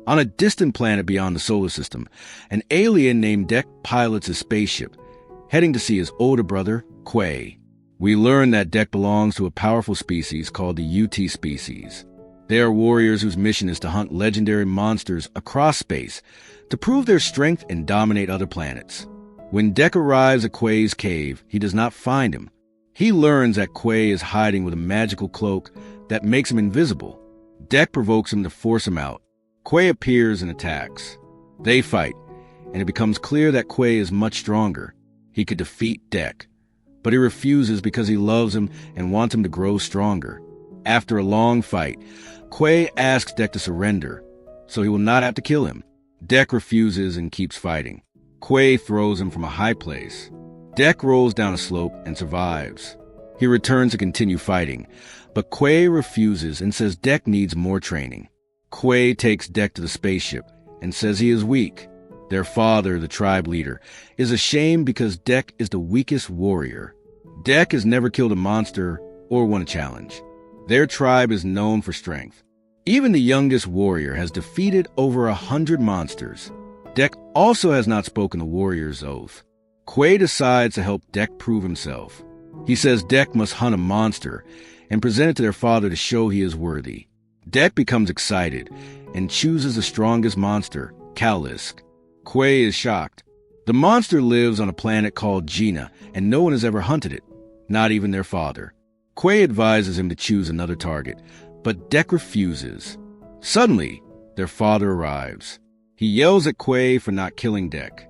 On a distant planet beyond the solar system, an alien named Dek pilots a spaceship, heading to see his older brother, Quay. We learn that Dek belongs to a powerful species called the UT species. They are warriors whose mission is to hunt legendary monsters across space to prove their strength and dominate other planets. When Dek arrives at Quay's cave, he does not find him. He learns that Quay is hiding with a magical cloak that makes him invisible. Dek provokes him to force him out. Quay appears and attacks. They fight, and it becomes clear that Quay is much stronger. He could defeat Dek, but he refuses because he loves him and wants him to grow stronger. After a long fight, Quay asks Dek to surrender, so he will not have to kill him. Dek refuses and keeps fighting. Quay throws him from a high place. Dek rolls down a slope and survives. He returns to continue fighting, but Quay refuses and says Dek needs more training. Quay takes Dek to the spaceship and says he is weak. Their father, the tribe leader, is ashamed because Dek is the weakest warrior. Dek has never killed a monster or won a challenge. Their tribe is known for strength. Even the youngest warrior has defeated over 100 monsters. Dek also has not spoken the warrior's oath. Quay decides to help Dek prove himself. He says Dek must hunt a monster and present it to their father to show he is worthy. Dek becomes excited and chooses the strongest monster, Kalisk. Quay is shocked. The monster lives on a planet called Gina, and no one has ever hunted it, not even their father. Quay advises him to choose another target, but Dek refuses. Suddenly, their father arrives. He yells at Quay for not killing Dek.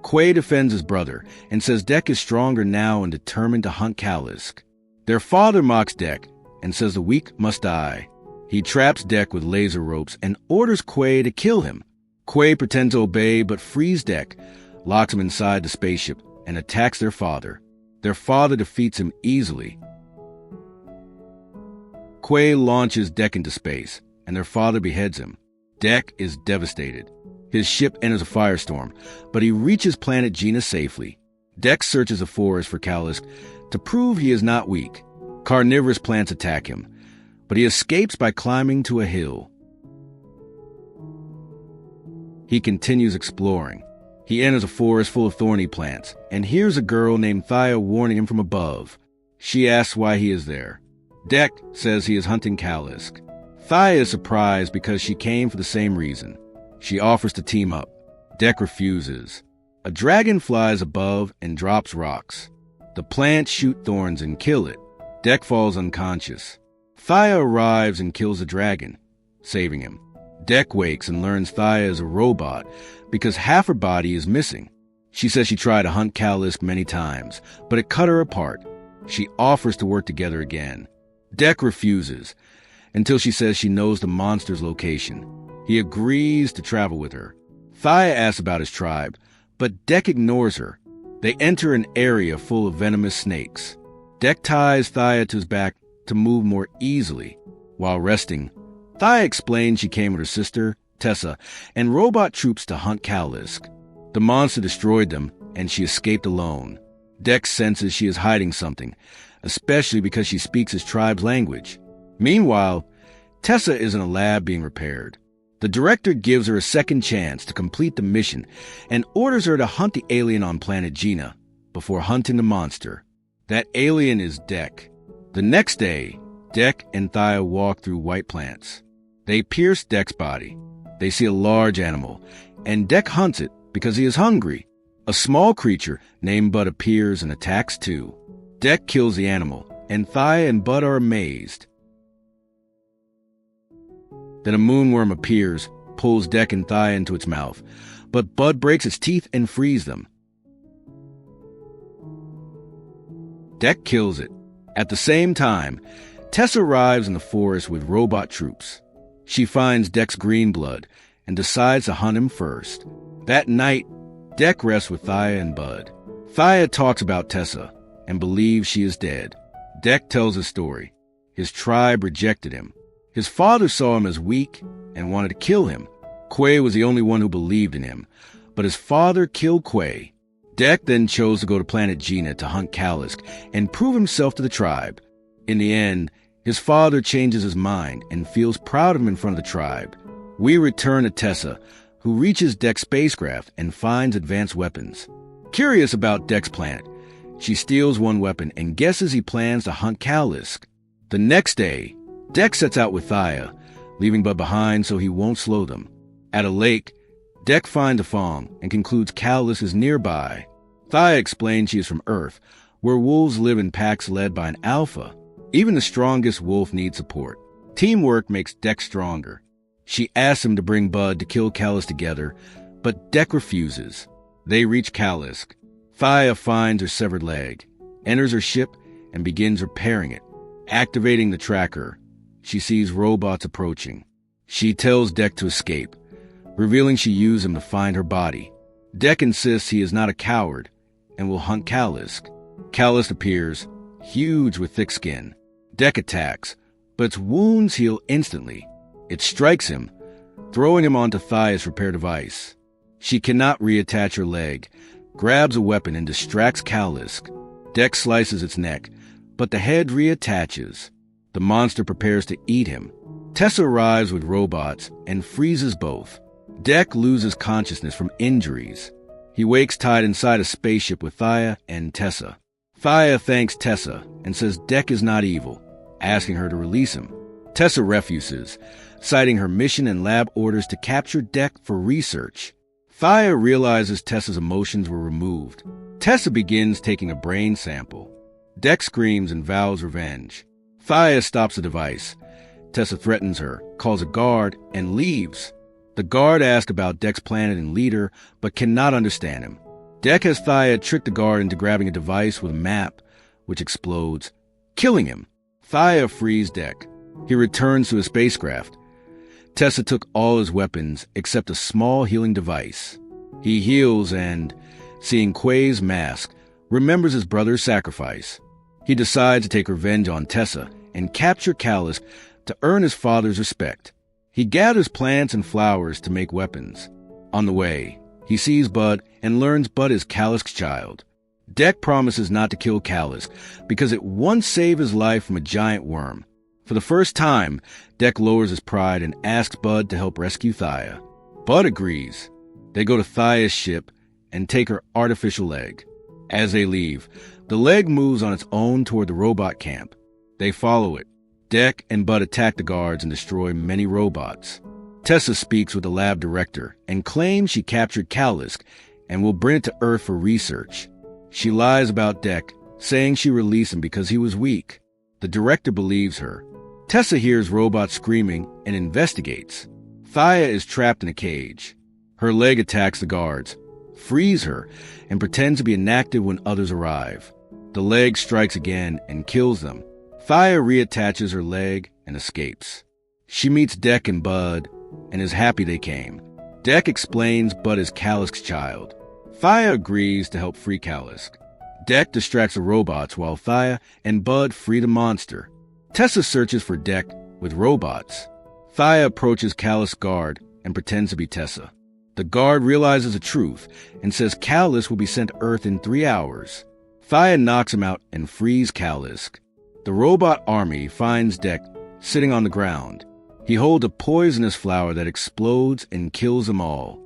Quay defends his brother and says Dek is stronger now and determined to hunt Kalisk. Their father mocks Dek and says the weak must die. He traps Dek with laser ropes and orders Quay to kill him. Quay pretends to obey but frees Dek, locks him inside the spaceship, and attacks their father. Their father defeats him easily. Quay launches Dek into space, and their father beheads him. Dek is devastated. His ship enters a firestorm, but he reaches planet Gina safely. Dek searches the forest for Kalisk to prove he is not weak. Carnivorous plants attack him, but he escapes by climbing to a hill. He continues exploring. He enters a forest full of thorny plants and hears a girl named Thaya warning him from above. She asks why he is there. Dek says he is hunting Kalisk. Thaya is surprised because she came for the same reason. She offers to team up. Dek refuses. A dragon flies above and drops rocks. The plants shoot thorns and kill it. Dek falls unconscious. Thaya arrives and kills the dragon, saving him. Dek wakes and learns Thaya is a robot because half her body is missing. She says she tried to hunt Kalisk many times, but it cut her apart. She offers to work together again. Dek refuses until she says she knows the monster's location. He agrees to travel with her. Thaya asks about his tribe, but Dek ignores her. They enter an area full of venomous snakes. Dek ties Thaya to his back to move more easily. While resting, Thaya explains she came with her sister, Tessa, and robot troops to hunt Kalisk. The monster destroyed them, and she escaped alone. Dek senses she is hiding something, especially because she speaks his tribe's language. Meanwhile, Tessa is in a lab being repaired. The director gives her a second chance to complete the mission and orders her to hunt the alien on planet Gina before hunting the monster. That alien is Dek. The next day, Dek and Thaya walk through white plants. They pierce Dek's body. They see a large animal, and Dek hunts it because he is hungry. A small creature named Bud appears and attacks too. Dek kills the animal, and Thaya and Bud are amazed. Then a moonworm appears, pulls Dek and Thaya into its mouth, but Bud breaks its teeth and frees them. Dek kills it. At the same time, Tess arrives in the forest with robot troops. She finds Dek's green blood and decides to hunt him first. That night, Dek rests with Thaya and Bud. Thaya talks about Tessa and believes she is dead. Dek tells his story. His tribe rejected him. His father saw him as weak and wanted to kill him. Quay was the only one who believed in him, but his father killed Quay. Dek then chose to go to planet Gina to hunt Kalisk and prove himself to the tribe. In the end, His father changes his mind and feels proud of him in front of the tribe. We return to Tessa, who reaches Deck's spacecraft and finds advanced weapons. Curious about Deck's planet, she steals one weapon and guesses he plans to hunt Kalisk. The next day, Deck sets out with Thaya, leaving Bud behind so he won't slow them. At a lake, Deck finds a Fong and concludes Kalisk is nearby. Thaya explains she is from Earth, where wolves live in packs led by an alpha. Even the strongest wolf needs support. Teamwork makes Deck stronger. She asks him to bring Bud to kill Kalisk together, but Deck refuses. They reach Kalisk. Thaya finds her severed leg, enters her ship, and begins repairing it. Activating the tracker, she sees robots approaching. She tells Deck to escape, revealing she used him to find her body. Deck insists he is not a coward and will hunt Kalisk. Kalisk appears, huge with thick skin. Deck attacks, but its wounds heal instantly. It strikes him, throwing him onto Thaya's repair device. She cannot reattach her leg, grabs a weapon and distracts Kalisk. Deck slices its neck, but the head reattaches. The monster prepares to eat him. Tessa arrives with robots and freezes both. Deck loses consciousness from injuries. He wakes tied inside a spaceship with Thaya and Tessa. Thaya thanks Tessa and says Deck is not evil, asking her to release him. Tessa refuses, citing her mission and lab orders to capture Deck for research. Thaya realizes Tessa's emotions were removed. Tessa begins taking a brain sample. Deck screams and vows revenge. Thaya stops the device. Tessa threatens her, calls a guard, and leaves. The guard asks about Deck's planet and leader, but cannot understand him. Deck has Thaya trick the guard into grabbing a device with a map, which explodes, killing him. Thaya frees Deck. He returns to his spacecraft. Tessa took all his weapons except a small healing device. He heals and, seeing Quay's mask, remembers his brother's sacrifice. He decides to take revenge on Tessa and capture Kalisk to earn his father's respect. He gathers plants and flowers to make weapons. On the way, he sees Bud and learns Bud is Kalisk's child. Deck promises not to kill Kalisk because it once saved his life from a giant worm. For the first time, Deck lowers his pride and asks Bud to help rescue Thaya. Bud agrees. They go to Thaya's ship and take her artificial leg. As they leave, the leg moves on its own toward the robot camp. They follow it. Deck and Bud attack the guards and destroy many robots. Tessa speaks with the lab director and claims she captured Kalisk and will bring it to Earth for research. She lies about Deck, saying she released him because he was weak. The director believes her. Tessa hears robots screaming and investigates. Thaya is trapped in a cage. Her leg attacks the guards, frees her, and pretends to be inactive when others arrive. The leg strikes again and kills them. Thaya reattaches her leg and escapes. She meets Deck and Bud and is happy they came. Deck explains Bud is Kalisk's child. Thaya agrees to help free Kalisk. Deck distracts the robots while Thaya and Bud free the monster. Tessa searches for Deck with robots. Thaya approaches Kalisk's guard and pretends to be Tessa. The guard realizes the truth and says Kalisk will be sent to Earth in 3 hours. Thaya knocks him out and frees Kalisk. The robot army finds Deck sitting on the ground. He holds a poisonous flower that explodes and kills them all.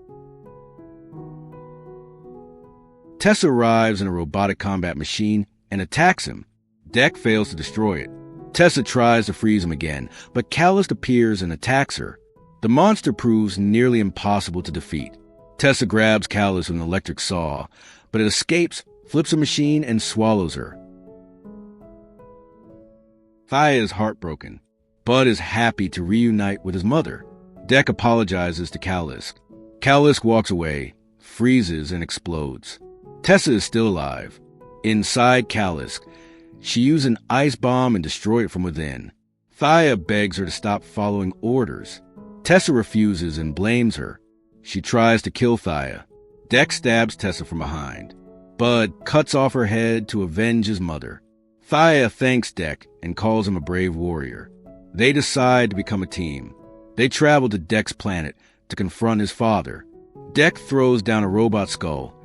Tessa arrives in a robotic combat machine and attacks him. Deck fails to destroy it. Tessa tries to freeze him again, but Kalisk appears and attacks her. The monster proves nearly impossible to defeat. Tessa grabs Kalisk with an electric saw, but it escapes, flips a machine, and swallows her. Thaya is heartbroken. Bud is happy to reunite with his mother. Deck apologizes to Kalisk. Kalisk walks away, freezes, and explodes. Tessa is still alive. Inside Kalisk, she used an ice bomb and destroyed it from within. Thaya begs her to stop following orders. Tessa refuses and blames her. She tries to kill Thaya. Deck stabs Tessa from behind. Bud cuts off her head to avenge his mother. Thaya thanks Deck and calls him a brave warrior. They decide to become a team. They travel to Deck's planet to confront his father. Deck throws down a robot skull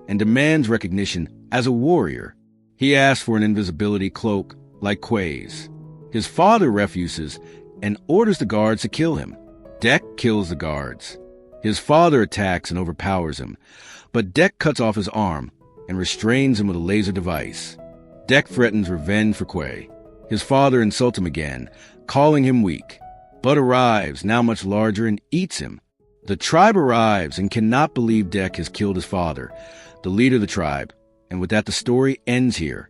and demands recognition as a warrior. He asks for an invisibility cloak like Quay's. His father refuses and orders the guards to kill him. Deck kills the guards. His father attacks and overpowers him, but Deck cuts off his arm and restrains him with a laser device. Deck threatens revenge for Quay. His father insults him again, calling him weak. Bud arrives, now much larger, and eats him. The tribe arrives and cannot believe Deck has killed his father, the leader of the tribe, and with that the story ends here.